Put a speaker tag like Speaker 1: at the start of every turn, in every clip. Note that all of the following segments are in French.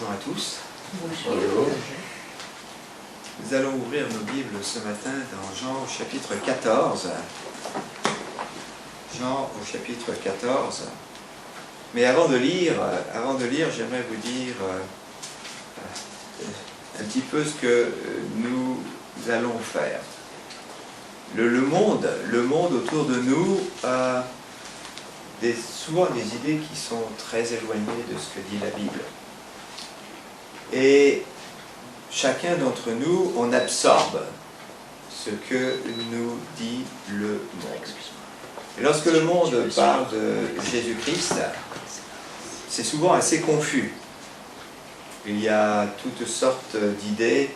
Speaker 1: bonjour à tous.
Speaker 2: Bonjour.
Speaker 1: Nous allons ouvrir nos Bibles ce matin dans Jean au chapitre 14. Jean au chapitre 14. Mais avant de lire, j'aimerais vous dire un petit peu ce que nous allons faire. Le monde autour de nous a souvent des idées qui sont très éloignées de ce que dit la Bible. Et chacun d'entre nous, on absorbe ce que nous dit le monde. Et lorsque le monde parle de Jésus-Christ, c'est souvent assez confus. Il y a toutes sortes d'idées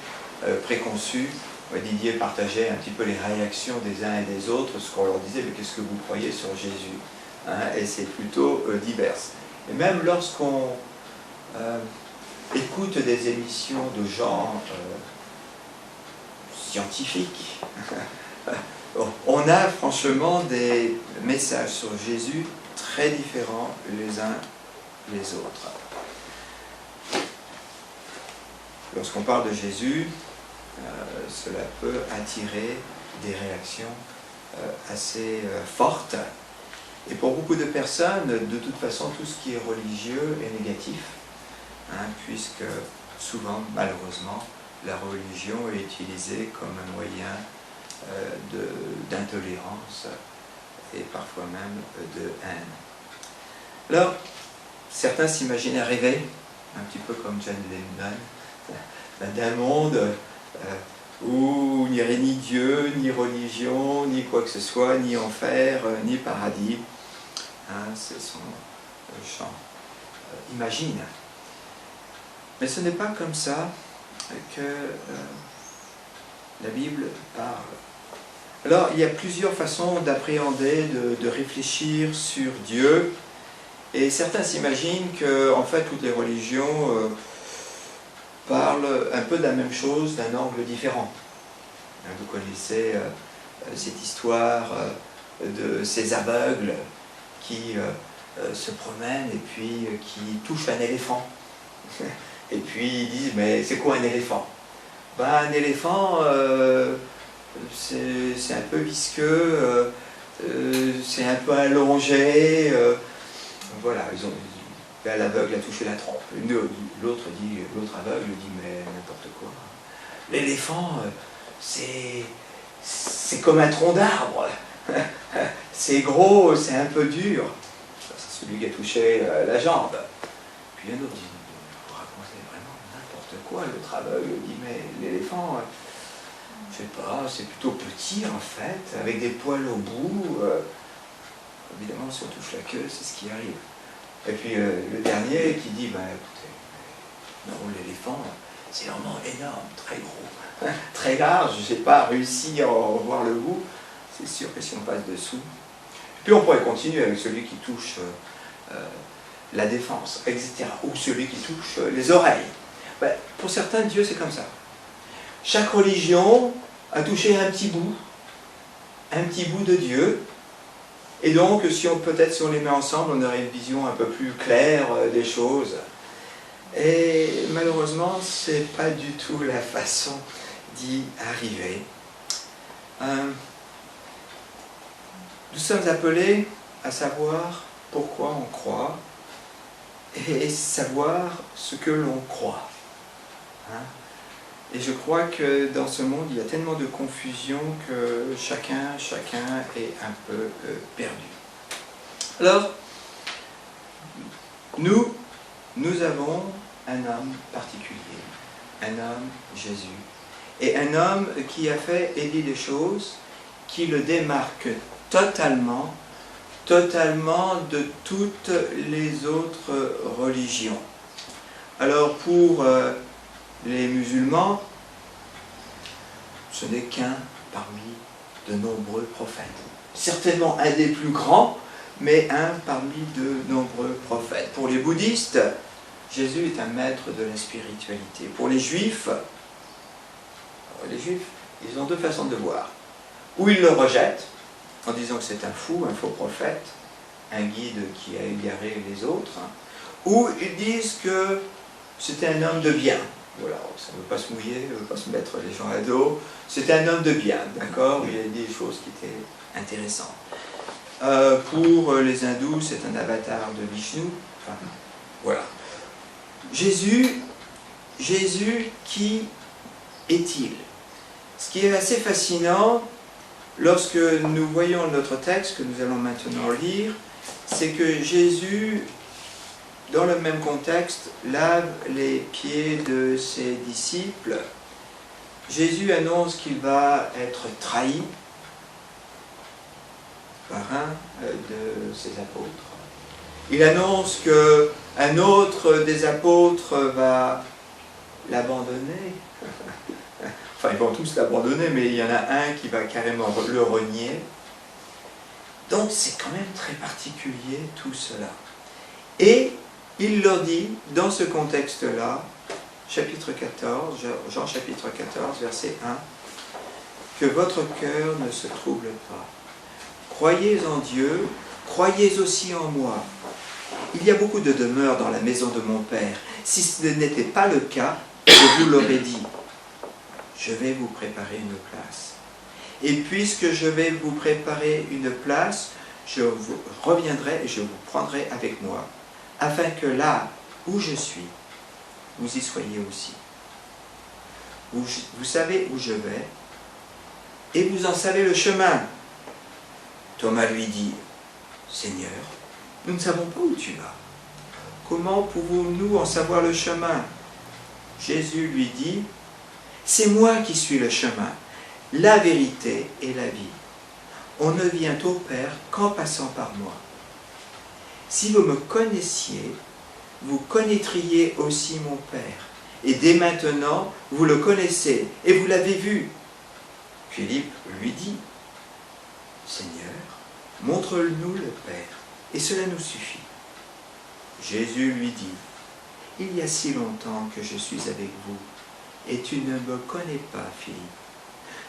Speaker 1: préconçues. Didier partageait un petit peu les réactions des uns et des autres, ce qu'on leur disait, mais qu'est-ce que vous croyez sur Jésus, et c'est plutôt divers. Et même lorsqu'on écoute des émissions de gens scientifiques, on a franchement des messages sur Jésus très différents les uns les autres. Lorsqu'on parle de Jésus, cela peut attirer des réactions assez fortes. Et pour beaucoup de personnes, de toute façon, tout ce qui est religieux est négatif, puisque souvent, malheureusement, la religion est utilisée comme un moyen d'intolérance et parfois même de haine. Alors, certains s'imaginent rêver, un petit peu comme John Lennon, d'un monde où il n'y aurait ni Dieu, ni religion, ni quoi que ce soit, ni enfer, ni paradis. C'est son chant imagine. Mais ce n'est pas comme ça que la Bible parle. Alors, il y a plusieurs façons d'appréhender, de réfléchir sur Dieu. Et certains s'imaginent que, en fait, toutes les religions parlent un peu de la même chose, d'un angle différent. Vous connaissez cette histoire de ces aveugles qui se promènent et puis qui touchent un éléphant. Et puis ils disent, mais c'est quoi un éléphant? Un éléphant, c'est un peu visqueux, c'est un peu allongé. Voilà, l'aveugle a touché la trompe. L'autre aveugle dit, mais n'importe quoi. L'éléphant, c'est comme un tronc d'arbre. C'est gros, c'est un peu dur. C'est celui qui a touché la jambe. Puis un autre dit, vous racontez vraiment n'importe quoi. L'autre aveugle dit, mais l'éléphant, je sais pas, c'est plutôt petit en fait, avec des poils au bout. Évidemment, si on touche la queue, c'est ce qui arrive. Et puis le dernier qui dit, écoutez, non, l'éléphant, c'est vraiment énorme, très gros, très large, je n'ai pas réussi à en voir le bout. C'est sûr que si on passe dessous. Puis on pourrait continuer avec celui qui touche la défense, etc. Ou celui qui touche les oreilles. Pour certains, Dieu, c'est comme ça. Chaque religion a touché un petit bout de Dieu. Et donc, peut-être si on les met ensemble, on aurait une vision un peu plus claire des choses. Et malheureusement, ce n'est pas du tout la façon d'y arriver. Nous sommes appelés à savoir pourquoi on croit et savoir ce que l'on croit. Et je crois que dans ce monde, il y a tellement de confusion que chacun est un peu perdu. Alors, nous avons un homme particulier, un homme Jésus, et un homme qui a fait et dit des choses qui le démarquent totalement de toutes les autres religions. Alors pour les musulmans, ce n'est qu'un parmi de nombreux prophètes. Certainement un des plus grands, mais un parmi de nombreux prophètes. Pour les bouddhistes, Jésus est un maître de la spiritualité. Pour les juifs, ils ont deux façons de voir. Ou ils le rejettent, en disant que c'est un fou, un faux prophète, un guide qui a égaré les autres, ou ils disent que c'était un homme de bien. Voilà, ça ne veut pas se mouiller, ne veut pas se mettre les gens à dos. C'était un homme de bien, d'accord? Il y a des choses qui étaient intéressantes. Pour les hindous, c'est un avatar de Vishnu. Enfin, voilà. Jésus, qui est-il? Ce qui est assez fascinant, lorsque nous voyons notre texte que nous allons maintenant lire, c'est que Jésus, dans le même contexte, lave les pieds de ses disciples. Jésus annonce qu'il va être trahi par un de ses apôtres. Il annonce qu'un autre des apôtres va l'abandonner. Enfin, ils vont tous l'abandonner, mais il y en a un qui va carrément le renier. Donc, c'est quand même très particulier tout cela. Et il leur dit, dans ce contexte-là, chapitre 14, Jean chapitre 14, verset 1, que votre cœur ne se trouble pas. Croyez en Dieu, croyez aussi en moi. Il y a beaucoup de demeures dans la maison de mon Père. Si ce n'était pas le cas, je vous l'aurais dit. Je vais vous préparer une place. Et puisque je vais vous préparer une place, je vous reviendrai et je vous prendrai avec moi, afin que là où je suis, vous y soyez aussi. Vous savez où je vais, et vous en savez le chemin. Thomas lui dit, Seigneur, nous ne savons pas où tu vas. Comment pouvons-nous en savoir le chemin? Jésus lui dit, c'est moi qui suis le chemin, la vérité et la vie. On ne vient au Père qu'en passant par moi. Si vous me connaissiez, vous connaîtriez aussi mon Père. Et dès maintenant, vous le connaissez et vous l'avez vu. Philippe lui dit, Seigneur, montre-nous le Père, et cela nous suffit. Jésus lui dit, il y a si longtemps que je suis avec vous, et tu ne me connais pas, Philippe.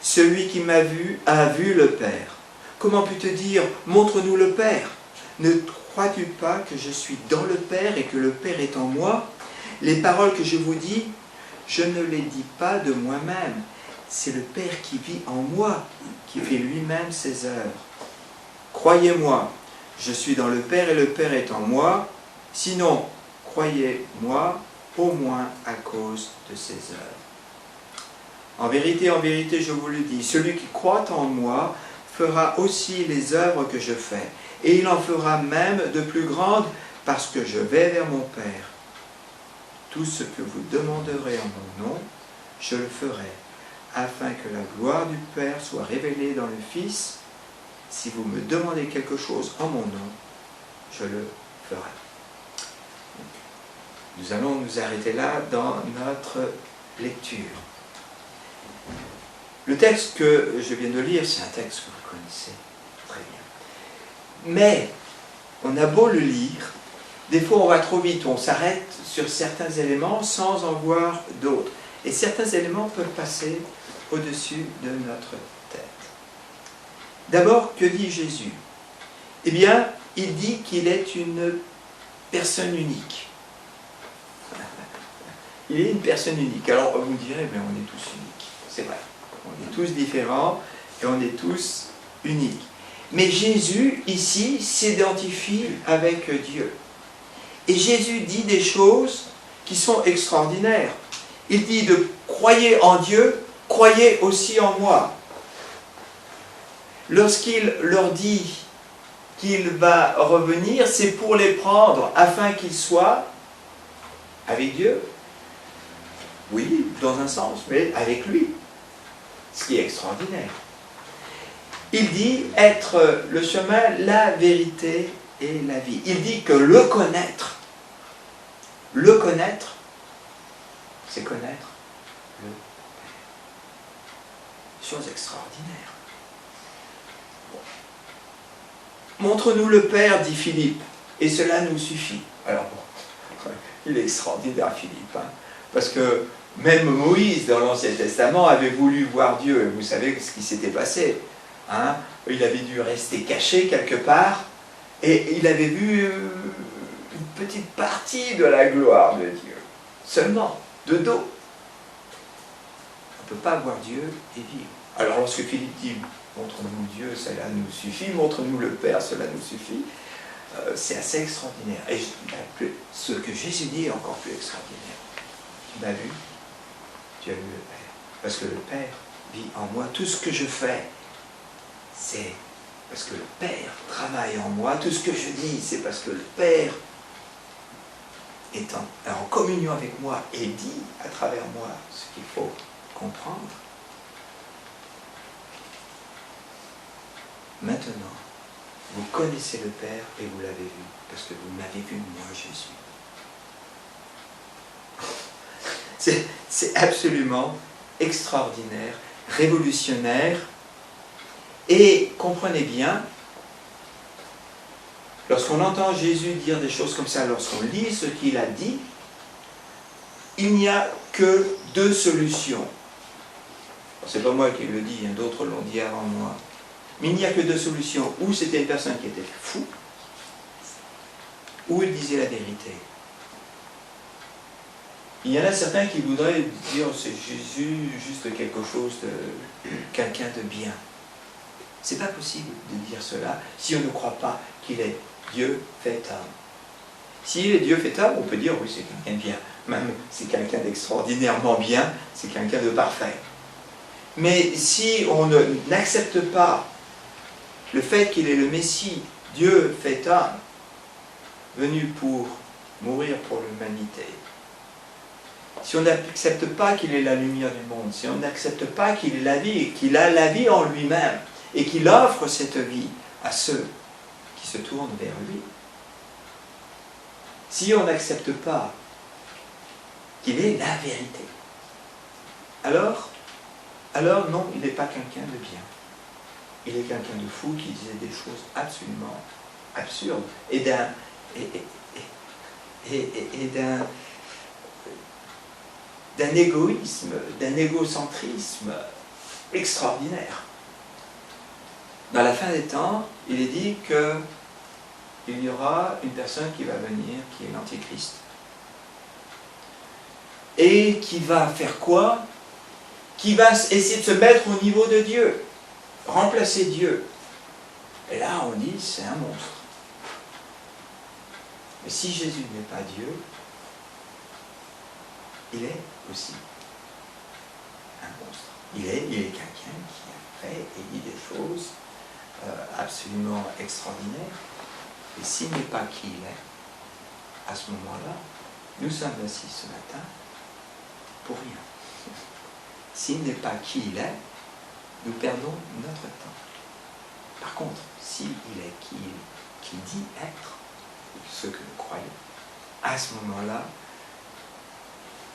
Speaker 1: Celui qui m'a vu a vu le Père. Comment puis-tu dire, montre-nous le Père? Ne crois-tu pas que je suis dans le Père et que le Père est en moi? Les paroles que je vous dis, je ne les dis pas de moi-même. C'est le Père qui vit en moi, qui fait lui-même ses œuvres. Croyez-moi, je suis dans le Père et le Père est en moi. Sinon, croyez-moi au moins à cause de ses œuvres. En vérité, je vous le dis, celui qui croit en moi fera aussi les œuvres que je fais, et il en fera même de plus grandes, parce que je vais vers mon Père. Tout ce que vous demanderez en mon nom, je le ferai, afin que la gloire du Père soit révélée dans le Fils. Si vous me demandez quelque chose en mon nom, je le ferai. Nous allons nous arrêter là dans notre lecture. Le texte que je viens de lire, c'est un texte que vous connaissez très bien. Mais, on a beau le lire, des fois on va trop vite, on s'arrête sur certains éléments sans en voir d'autres. Et certains éléments peuvent passer au-dessus de notre tête. D'abord, que dit Jésus? Eh bien, il dit qu'il est une personne unique. Il est une personne unique. Alors, vous me direz, mais on est tous uniques. C'est vrai. On est tous différents et on est tous uniques. Mais Jésus, ici, s'identifie avec Dieu. Et Jésus dit des choses qui sont extraordinaires. Il dit de croyez en Dieu, croyez aussi en moi. Lorsqu'il leur dit qu'il va revenir, c'est pour les prendre afin qu'ils soient avec Dieu. Oui, dans un sens, mais avec lui. Ce qui est extraordinaire. Il dit être le chemin, la vérité et la vie. Il dit que le connaître, c'est connaître le Père. Chose extraordinaire. Bon. Montre-nous le Père, dit Philippe, et cela nous suffit. Alors bon, il est extraordinaire Philippe, hein, parce que même Moïse, dans l'Ancien Testament, avait voulu voir Dieu, et vous savez ce qui s'était passé. Hein? Il avait dû rester caché quelque part, et il avait vu une petite partie de la gloire de Dieu. seulement, de dos. On ne peut pas voir Dieu et vivre. Alors lorsque Philippe dit, montre-nous Dieu, cela nous suffit, montre-nous le Père, cela nous suffit, c'est assez extraordinaire. Et ce que Jésus dit est encore plus extraordinaire. Tu m'as vu, tu as vu le Père. Parce que le Père vit en moi. Tout ce que je fais, c'est parce que le Père travaille en moi. Tout ce que je dis, c'est parce que le Père est en communion avec moi et dit à travers moi ce qu'il faut comprendre. Maintenant, vous connaissez le Père et vous l'avez vu, parce que vous m'avez vu, moi je suis. C'est absolument extraordinaire, révolutionnaire, et comprenez bien, lorsqu'on entend Jésus dire des choses comme ça, lorsqu'on lit ce qu'il a dit, il n'y a que deux solutions. C'est pas moi qui le dis, hein, d'autres l'ont dit avant moi. Mais il n'y a que deux solutions. Ou c'était une personne qui était fou, ou il disait la vérité. Il y en a certains qui voudraient dire c'est Jésus juste quelque chose de quelqu'un de bien. C'est pas possible de dire cela si on ne croit pas qu'il est Dieu fait homme. S'il est Dieu fait homme, on peut dire oui c'est quelqu'un de bien. Même c'est quelqu'un d'extraordinairement bien, c'est quelqu'un de parfait. Mais si on n'accepte pas le fait qu'il est le Messie, Dieu fait homme, venu pour mourir pour l'humanité, si on n'accepte pas qu'il est la lumière du monde, si on n'accepte pas qu'il est la vie, et qu'il a la vie en lui-même, et qu'il offre cette vie à ceux qui se tournent vers lui, si on n'accepte pas qu'il est la vérité, alors non, il n'est pas quelqu'un de bien. Il est quelqu'un de fou qui disait des choses absolument absurdes et d'un égoïsme, d'un égocentrisme extraordinaire. Dans la fin des temps, il est dit qu'il y aura une personne qui va venir, qui est l'Antéchrist. Et qui va faire quoi? Qui va essayer de se mettre au niveau de Dieu, remplacer Dieu. Et là, on dit, c'est un monstre. Mais si Jésus n'est pas Dieu, il est aussi un monstre. Il est quelqu'un qui a fait et dit des choses absolument extraordinaires. Et s'il n'est pas qui il est, à ce moment-là, nous sommes assis ce matin pour rien. S'il n'est pas qui il est, nous perdons notre temps. Par contre, s'il est qui dit être, ce que nous croyons, à ce moment-là,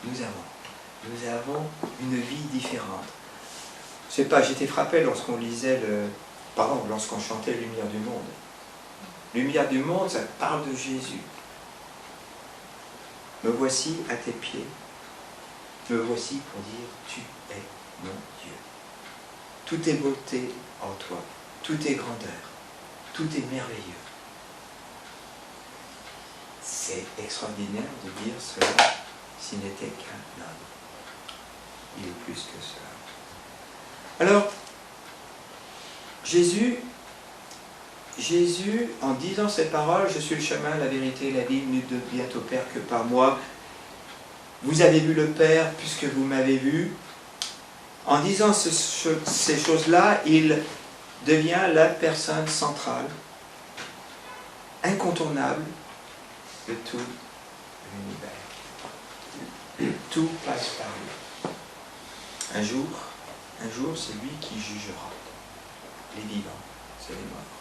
Speaker 1: nous avons une vie différente. Je sais pas, j'étais frappé lorsqu'on lisait lorsqu'on chantait Lumière du monde. Lumière du monde, ça parle de Jésus. Me voici à tes pieds. Me voici pour dire tu es mon Dieu. Tout est beauté en toi, tout est grandeur, tout est merveilleux. C'est extraordinaire de dire cela s'il n'était qu'un homme. Il est plus que cela. Alors, Jésus, en disant ces paroles, je suis le chemin, la vérité et la vie, nul ne vient au Père que par moi. Vous avez vu le Père puisque vous m'avez vu. En disant ces choses-là, il devient la personne centrale, incontournable de tout l'univers. Tout passe par lui. Un jour, c'est lui qui jugera les vivants, c'est les morts.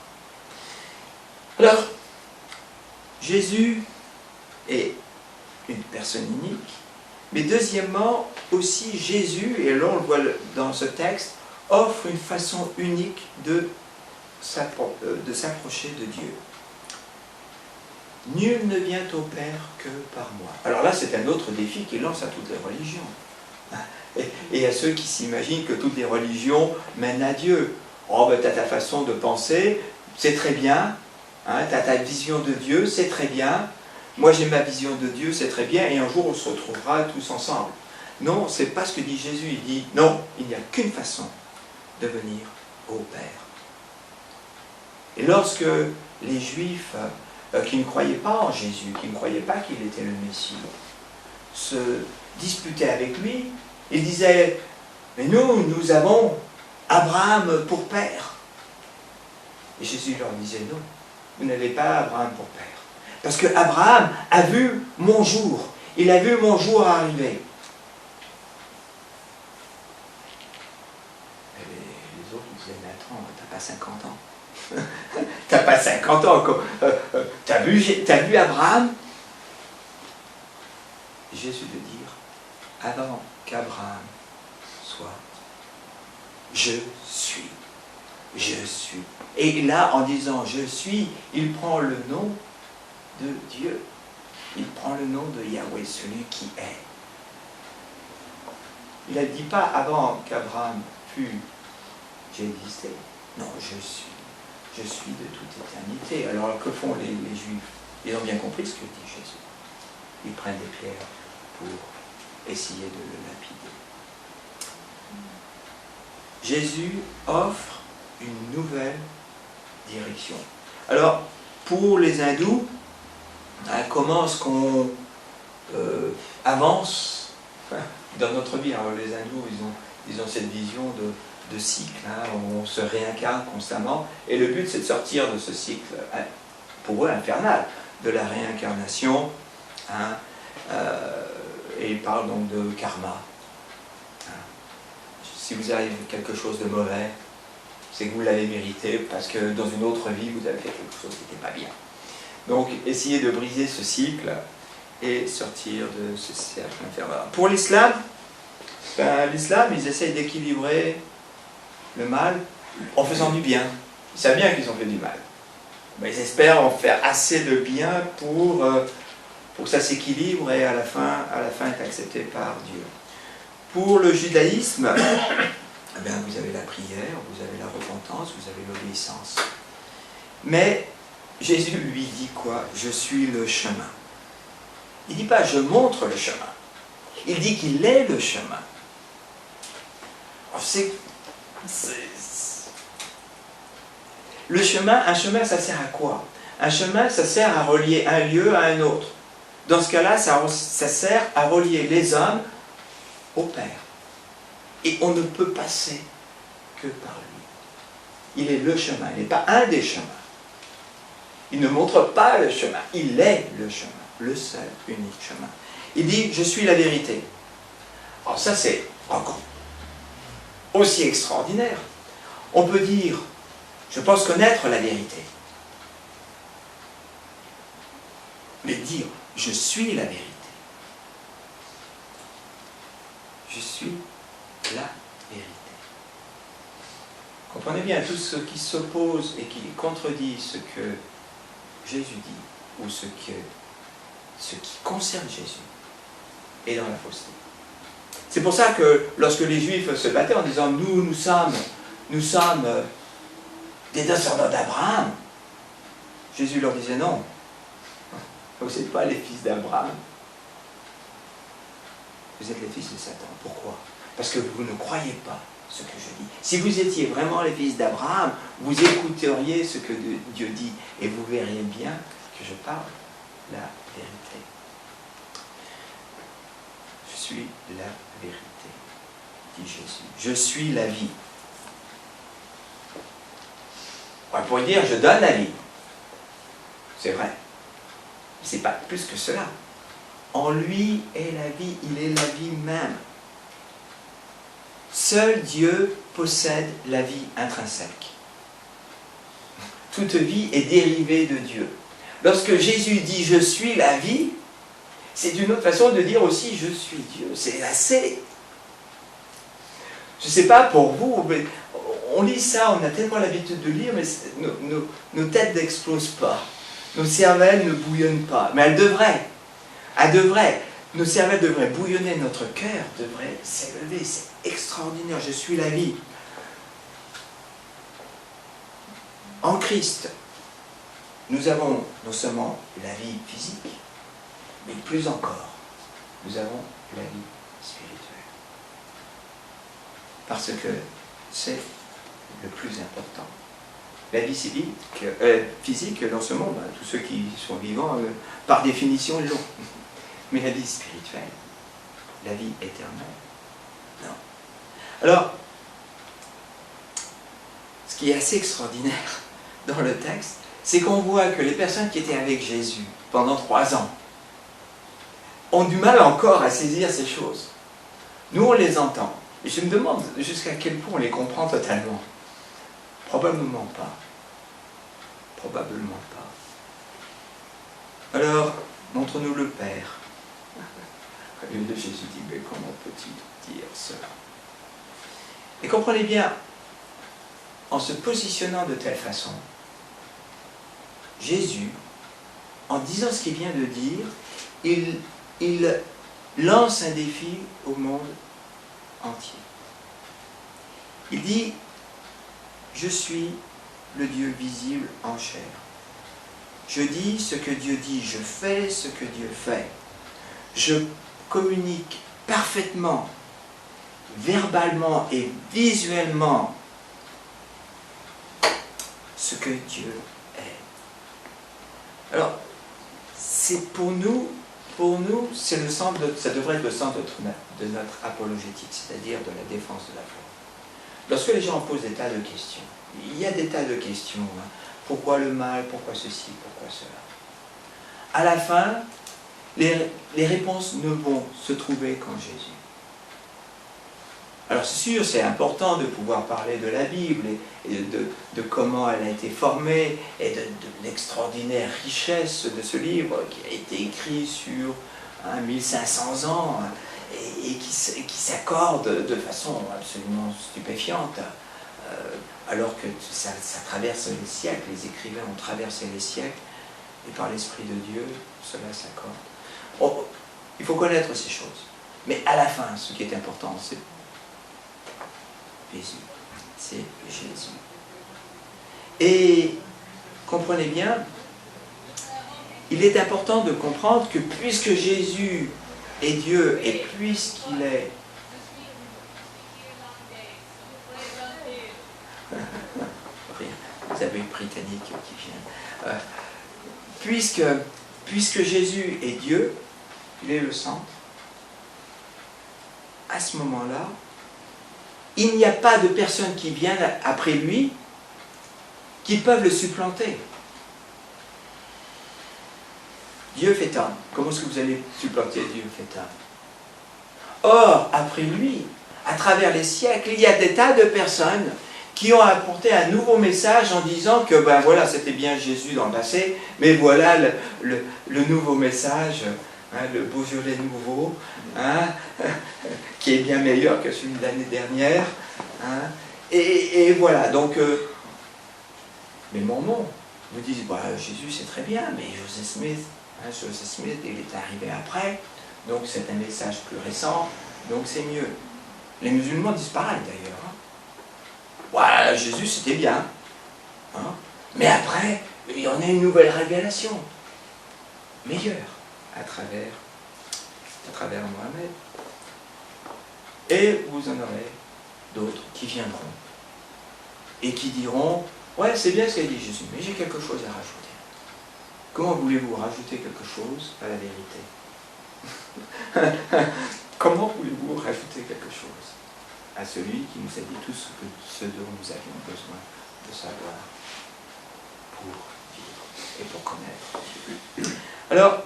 Speaker 1: Alors, Jésus est une personne unique, mais deuxièmement, aussi Jésus, et là on le voit dans ce texte, offre une façon unique de s'approcher de Dieu. Nul ne vient au Père que par moi. Alors là, c'est un autre défi qu'il lance à toutes les religions. Et à ceux qui s'imaginent que toutes les religions mènent à Dieu. Oh, ben, tu as ta façon de penser, c'est très bien. Hein, tu as ta vision de Dieu, c'est très bien. moi j'ai ma vision de Dieu, c'est très bien, et un jour on se retrouvera tous ensemble. Non, c'est pas ce que dit Jésus. Il dit, non, il n'y a qu'une façon de venir au Père. Et lorsque les Juifs qui ne croyaient pas en Jésus, qui ne croyaient pas qu'il était le Messie, se disputaient avec lui, ils disaient, mais nous avons Abraham pour père. Et Jésus leur disait, non, vous n'avez pas Abraham pour père. Parce que Abraham a vu mon jour. Il a vu mon jour arriver. Et les autres disaient, mais attends, t'as pas 50 ans. T'as pas 50 ans. T'as vu Abraham? Jésus de dire, avant qu'Abraham soit, je suis. Je suis. Et là, en disant je suis, il prend le nom de Dieu. Il prend le nom de Yahweh, celui qui est. Il ne dit pas avant qu'Abraham fût, j'ai existé. Non, je suis. Je suis de toute éternité. Alors que font les Juifs? Ils ont bien compris ce que dit Jésus. Ils prennent des pierres pour essayer de le lapider. Jésus offre une nouvelle direction. Alors, pour les hindous, comment est-ce qu'on avance dans notre vie? Alors, les hindous, ils ont cette vision de cycle, où on se réincarne constamment, et le but c'est de sortir de ce cycle, pour eux infernal, de la réincarnation, et ils parlent donc de karma. Si vous arrive quelque chose de mauvais, c'est que vous l'avez mérité, parce que dans une autre vie, vous avez fait quelque chose qui n'était pas bien. Donc, essayez de briser ce cycle et sortir de ce cercle infernal. Pour l'islam, ils essayent d'équilibrer le mal en faisant du bien. Ils savent bien qu'ils ont fait du mal. Mais ils espèrent en faire assez de bien pour que ça s'équilibre et à la fin être accepté par Dieu. Pour le judaïsme, vous avez la prière, vous avez la repentance, vous avez l'obéissance. Mais Jésus lui dit quoi? Je suis le chemin. Il ne dit pas je montre le chemin. Il dit qu'il est le chemin. Alors le chemin, un chemin, ça sert à quoi? Un chemin, ça sert à relier un lieu à un autre. Dans ce cas-là, ça sert à relier les hommes au Père. Et on ne peut passer que par lui. Il est le chemin, il n'est pas un des chemins. Il ne montre pas le chemin, il est le chemin, le seul, unique chemin. Il dit, je suis la vérité. Alors ça, c'est encore aussi extraordinaire. On peut dire, je pense connaître la vérité. Mais dire, je suis la vérité. Je suis la vérité. Comprenez bien, tout ce qui s'oppose et qui contredit ce que Jésus dit, ou ce qui concerne Jésus, est dans la fausseté. C'est pour ça que lorsque les Juifs se battaient en disant nous sommes des descendants d'Abraham, Jésus leur disait non, vous n'êtes pas les fils d'Abraham, vous êtes les fils de Satan. Pourquoi? Parce que vous ne croyez pas ce que je dis. Si vous étiez vraiment les fils d'Abraham, vous écouteriez ce que Dieu dit et vous verriez bien que je parle la vérité. Je suis la vérité, dit Jésus. Je suis la vie. On pourrait dire je donne la vie. C'est vrai. Mais ce n'est pas plus que cela. En lui est la vie, il est la vie même. Seul Dieu possède la vie intrinsèque. Toute vie est dérivée de Dieu. Lorsque Jésus dit « je suis la vie », c'est une autre façon de dire aussi « je suis Dieu ». C'est assez... Je ne sais pas pour vous, mais on lit ça, on a tellement l'habitude de lire, mais nos têtes n'explosent pas. Nos cervelles ne bouillonnent pas. Mais elles devraient. Elles devraient. Nos cervelles devraient bouillonner, notre cœur devrait s'élever. C'est extraordinaire, je suis la vie. En Christ, nous avons non seulement la vie physique, Mais plus encore, nous avons la vie spirituelle. Parce que c'est le plus important. La vie physique dans ce monde, tous ceux qui sont vivants, par définition, l'ont. Mais la vie spirituelle, la vie éternelle, non. Alors, ce qui est assez extraordinaire dans le texte, c'est qu'on voit que les personnes qui étaient avec Jésus pendant 3 ans ont du mal encore à saisir ces choses. Nous, on les entend. Et je me demande jusqu'à quel point on les comprend totalement. Probablement pas. Probablement pas. Alors, montre-nous le Père. Au lieu de Jésus dit, mais comment peut-il dire cela? Et comprenez bien, en se positionnant de telle façon, Jésus, en disant ce qu'il vient de dire, il lance un défi au monde entier. Il dit, je suis le Dieu visible en chair. Je dis ce que Dieu dit, je fais ce que Dieu fait. Je communique parfaitement, verbalement et visuellement ce que Dieu est. Alors, c'est pour nous, c'est le centre ça devrait être le centre de notre apologétique, c'est-à-dire de la défense de la foi. Lorsque les gens posent des tas de questions, il y a des tas de questions. Pourquoi le mal? Pourquoi ceci? Pourquoi cela? À la fin, les réponses ne vont se trouver qu'en Jésus. Alors c'est sûr, c'est important de pouvoir parler de la Bible et de comment elle a été formée et de l'extraordinaire richesse de ce livre qui a été écrit sur 1500 ans et qui s'accorde de façon absolument stupéfiante. Alors que ça traverse les siècles, les écrivains ont traversé les siècles, et par l'Esprit de Dieu, cela s'accorde. Oh, il faut connaître ces choses. Mais à la fin, ce qui est important, c'est Jésus. C'est Jésus. Et comprenez bien, il est important de comprendre que puisque Jésus est Dieu et puisqu'il est vous avez une britannique qui vient. Puisque Jésus est Dieu, il est le centre, à ce moment-là, il n'y a pas de personnes qui viennent après lui qui peuvent le supplanter. Dieu fait homme. Comment est-ce que vous allez supplanter Dieu fait homme? Or, après lui, à travers les siècles, il y a des tas de personnes qui ont apporté un nouveau message en disant que, ben voilà, c'était bien Jésus dans le passé, mais voilà le nouveau message, le Beaujolais nouveau, qui est bien meilleur que celui de l'année dernière. Et voilà, donc, mais Mormon vous disent, bah, Jésus c'est très bien, mais Joseph Smith, il est arrivé après, donc c'est un message plus récent, donc c'est mieux. Les musulmans disent pareil d'ailleurs. Voilà, Jésus c'était bien. Mais après, il y en a une nouvelle révélation. Meilleure. À travers Mohammed. Et vous en aurez d'autres qui viendront. Et qui diront, ouais, c'est bien ce qu'a dit Jésus, mais j'ai quelque chose à rajouter. Comment voulez-vous rajouter quelque chose à la vérité? Comment voulez-vous rajouter quelque chose à celui qui nous a dit tout ce dont nous avions besoin de savoir pour vivre et pour connaître. Alors,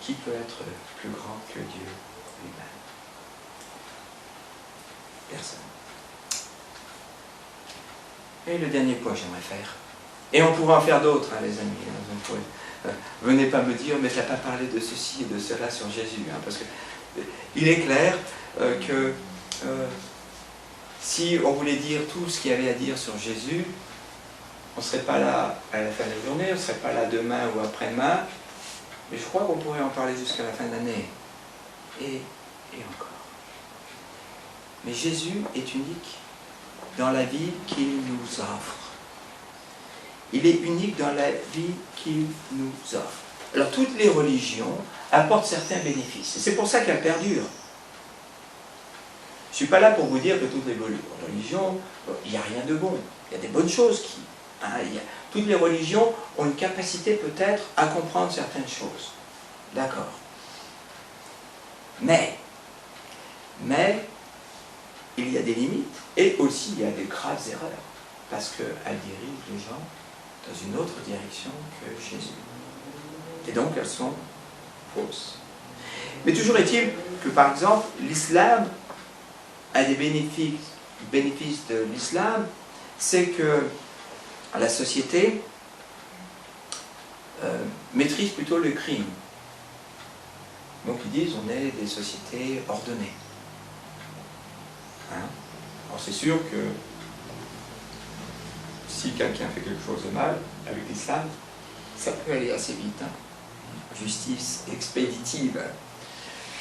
Speaker 1: qui peut être plus grand que Dieu lui-même? Personne. Et le dernier point que j'aimerais faire, et on pourra en faire d'autres, les amis, venez pas me dire, mais tu n'as pas parlé de ceci et de cela sur Jésus, parce que il est clair que si on voulait dire tout ce qu'il y avait à dire sur Jésus, on ne serait pas là à la fin de la journée, on ne serait pas là demain ou après-demain, mais je crois qu'on pourrait en parler jusqu'à la fin de l'année. Et encore. Mais Jésus est unique dans la vie qu'il nous offre. Il est unique dans la vie qu'il nous offre. Alors toutes les religions apportent certains bénéfices. Et c'est pour ça qu'elles perdurent. Je ne suis pas là pour vous dire que toutes les religions, il n'y a rien de bon. Il y a des bonnes choses qui... toutes les religions ont une capacité peut-être à comprendre certaines choses. D'accord. Mais, il y a des limites et aussi il y a des graves erreurs. Parce qu'elles dirigent les gens dans une autre direction que Jésus. Et donc elles sont fausses. Mais toujours est-il que par exemple, l'islam a des bénéfices de l'islam, c'est que la société maîtrise plutôt le crime. Donc ils disent on est des sociétés ordonnées. Hein? Alors c'est sûr que si quelqu'un fait quelque chose de mal avec l'islam, ça peut aller assez vite. Hein? Justice expéditive.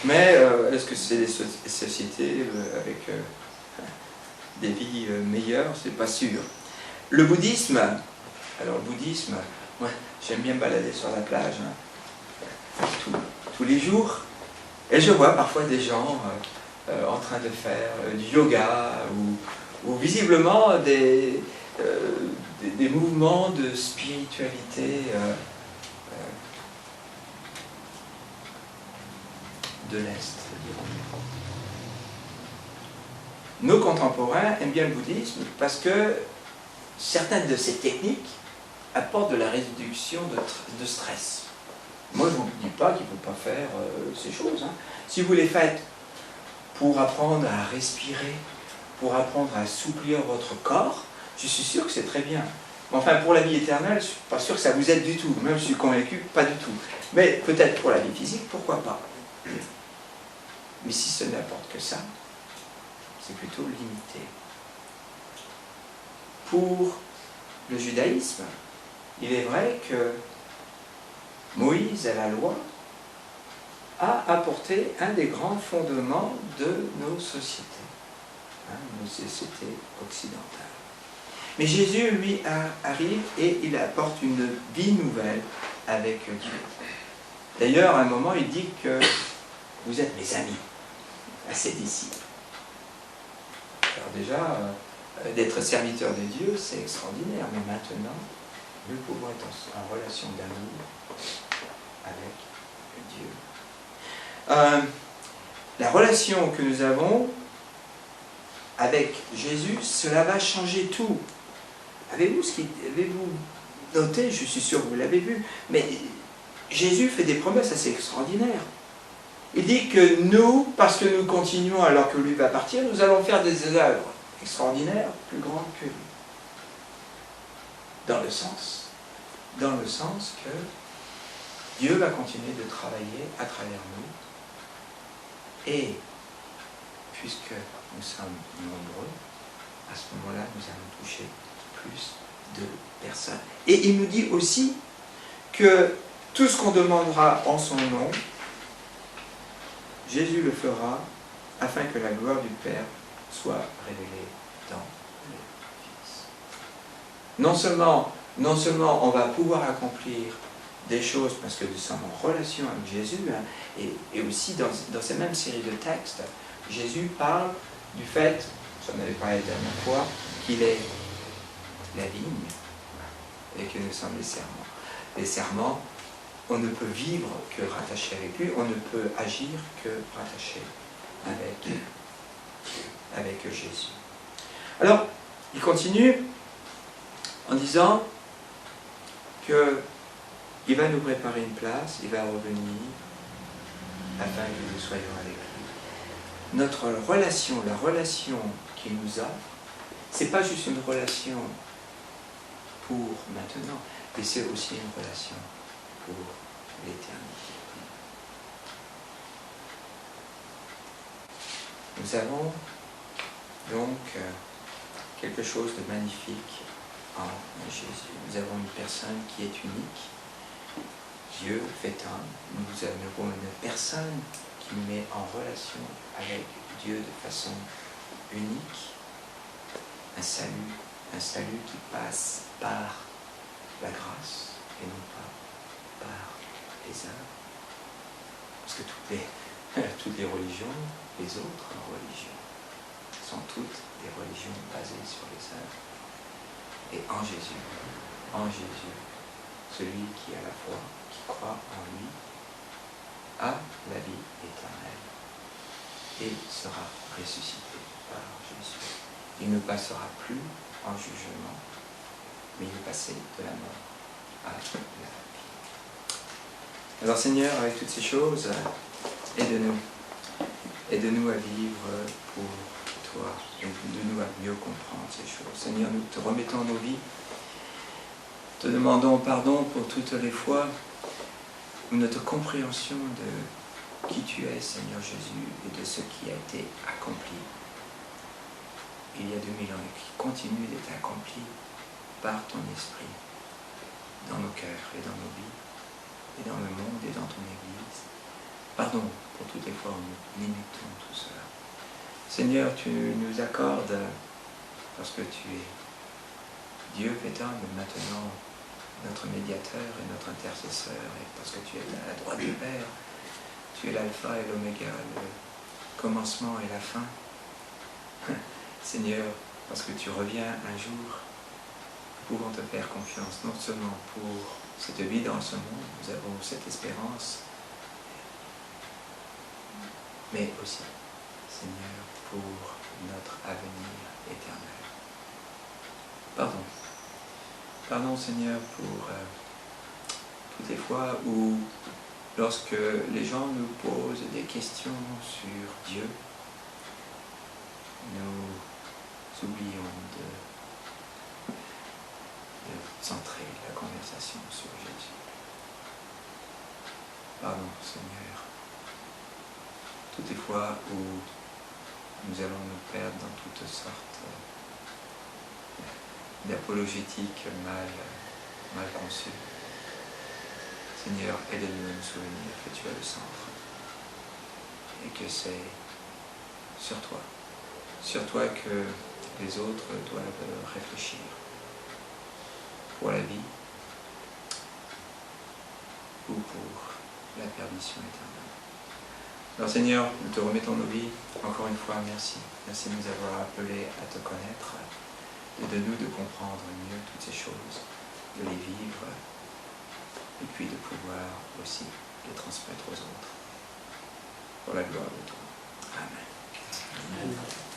Speaker 1: Mais est-ce que c'est des sociétés avec des vies meilleures? C'est pas sûr. Le bouddhisme, alors le bouddhisme, moi j'aime bien me balader sur la plage tous les jours, et je vois parfois des gens en train de faire du yoga ou visiblement des mouvements de spiritualité de l'Est. Nos contemporains aiment bien le bouddhisme parce que certaines de ces techniques apportent de la réduction de stress. Moi, je ne vous dis pas qu'il ne faut pas faire ces choses. Hein. Si vous les faites pour apprendre à respirer, pour apprendre à assouplir votre corps, je suis sûr que c'est très bien. Enfin, pour la vie éternelle, je ne suis pas sûr que ça vous aide du tout. Même je suis convaincu, pas du tout. Mais peut-être pour la vie physique, pourquoi pas. Mais si ce n'apporte que ça, c'est plutôt limité. Pour le judaïsme, il est vrai que Moïse, à la loi, a apporté un des grands fondements de nos sociétés, nos sociétés occidentales. Mais Jésus, lui, arrive et il apporte une vie nouvelle avec Dieu. D'ailleurs, à un moment, il dit que vous êtes mes amis, à ses disciples. Alors déjà, d'être serviteur de Dieu, c'est extraordinaire, mais maintenant, nous pouvons être en relation d'amour avec Dieu. La relation que nous avons avec Jésus, cela va changer tout. Avez-vous noté, je suis sûr que vous l'avez vu, mais Jésus fait des promesses assez extraordinaires. Il dit que nous, parce que nous continuons alors que lui va partir, nous allons faire des œuvres extraordinaires, plus grandes que lui. Dans le sens que Dieu va continuer de travailler à travers nous, et puisque nous sommes nombreux, à ce moment-là, nous allons toucher plus de personnes. Et il nous dit aussi que tout ce qu'on demandera en son nom, Jésus le fera afin que la gloire du Père soit révélée dans le Fils. Non seulement on va pouvoir accomplir des choses parce que nous sommes en relation avec Jésus, et aussi dans cette même série de textes, Jésus parle du fait, j'en avais parlé la dernière fois, qu'il est la vigne et que nous sommes les serments. Les serments, on ne peut vivre que rattaché avec lui, on ne peut agir que rattaché avec Jésus. Alors, il continue en disant qu'il va nous préparer une place, il va revenir afin que nous soyons avec lui. Notre relation, la relation qu'il nous offre, c'est pas juste une relation pour maintenant, mais c'est aussi une relation pour l'éternité. Nous avons donc quelque chose de magnifique en Jésus. Nous avons une personne qui est unique, Dieu fait homme. Nous avons une personne qui nous met en relation avec Dieu de façon unique, un salut qui passe par la grâce et non pas par les œuvres. Parce que toutes les religions, les autres religions, sont toutes des religions basées sur les œuvres. Et en Jésus, celui qui a la foi, qui croit en lui, a la vie éternelle et sera ressuscité par Jésus. Il ne passera plus en jugement, mais il est passé de la mort à la vie. Alors Seigneur, avec toutes ces choses, aide-nous à vivre pour toi, aide-nous à mieux comprendre ces choses. Seigneur, nous te remettons nos vies, te demandons pardon pour toutes les fois où notre compréhension de qui tu es, Seigneur Jésus, et de ce qui a été accompli il y a 2000 ans et qui continue d'être accompli par ton esprit dans nos cœurs et dans nos vies et dans le monde et dans ton Église. Pardon pour toutes les fois où nous limitons tout cela. Seigneur, tu nous accordes, parce que tu es Dieu fait homme, maintenant notre médiateur et notre intercesseur, et parce que tu es à la droite du Père, tu es l'alpha et l'oméga, le commencement et la fin. Seigneur, parce que tu reviens un jour, nous pouvons te faire confiance, non seulement pour cette vie dans ce monde, nous avons cette espérance, mais aussi, Seigneur, pour notre avenir éternel. Pardon. Pardon, Seigneur, pour toutes les fois où, lorsque les gens nous posent des questions sur Dieu, nous oublions de centrer la conversation sur Jésus. Pardon, Seigneur. Toutes les fois où nous allons nous perdre dans toutes sortes d'apologétiques mal conçues. Seigneur, aide-nous à nous souvenir que tu as le centre et que c'est sur toi que les autres doivent réfléchir pour la vie ou pour la perdition éternelle. Alors Seigneur, nous te remettons nos vies. Encore une fois, merci. Merci de nous avoir appelés à te connaître et de nous de comprendre mieux toutes ces choses, de les vivre et puis de pouvoir aussi les transmettre aux autres. Pour la gloire de toi. Amen. Amen.